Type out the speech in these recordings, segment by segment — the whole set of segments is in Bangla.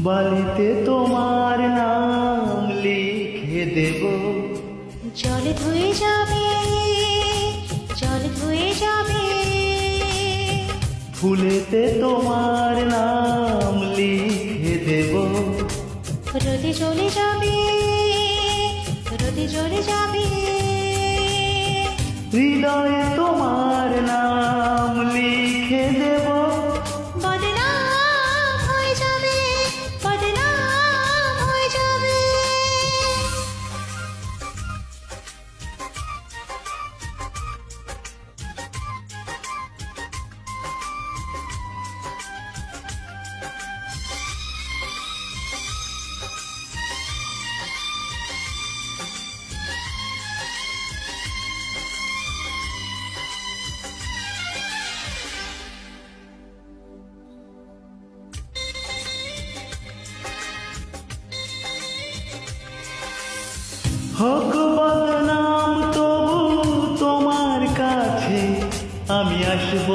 বালিতে তোমার নাম লিখে দেব। জলে ধুয়ে যাবে, জলে ধুয়ে যাবে। ফুলেতে তোমার নাম লিখে দেব। রোদে চলে যাবে, রোদে চলে যাবে। হৃদয়ে তোমার নাম লিখে দেব। বদনাম হয়ে যাবে, বদনাম হয়ে যাবে। হোক বদনাম তবু তোমার কাছে আমি আসব।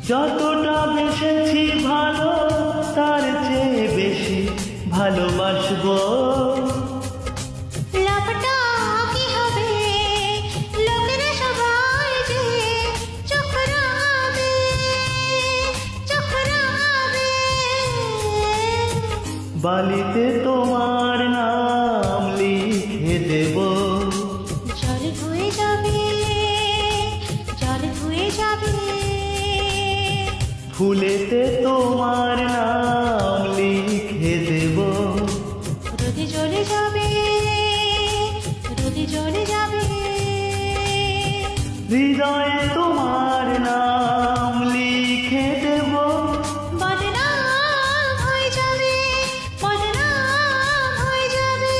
যতটা বেসেছি ভালো তার চেয়ে বেশি ভালোবাসবো। লাভটা কি হবে, লোকেরা সবাই যে চোখরাবে, চোখরাবে। বালিতে তোমার নাম লিখে দেব। জলে ধুয়ে যাবে, জলে ধুয়ে যাবে। ফুলেতে তোমার নাম লিখে দেব। রোদে চলে যাবে, রোদে চলে যাবে। হৃদয়ে তোমার নাম লিখে দেব। বদনাম হয়ে যাবে, বদনাম হয়ে যাবে।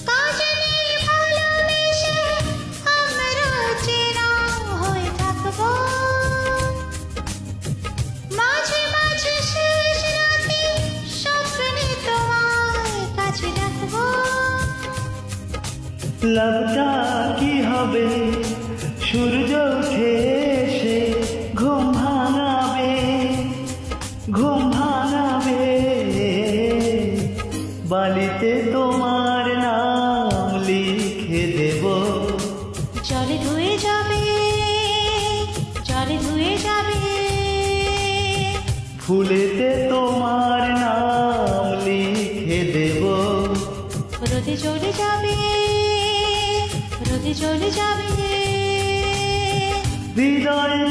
কাজলের ভালোবেসে আমরা চেনা হয়ে থাকবো। মাঝে মাঝে শেষ রাতে স্বপ্নে তোমার কাছে রাখবো। লাভটা কি হবে, সূর্য উঠে এসে ঘুম ভাঙাবে, ঘুম ভাঙাবে। বালিতে তোমার নাম লিখে দেব। জলে ধুয়ে যাবে, জলে ধুয়ে যাবে। ফুলেতে তোমার নাম লিখে দেব। রোদে চলে যাবে, রোদে চলে যাবে। হৃদয়ে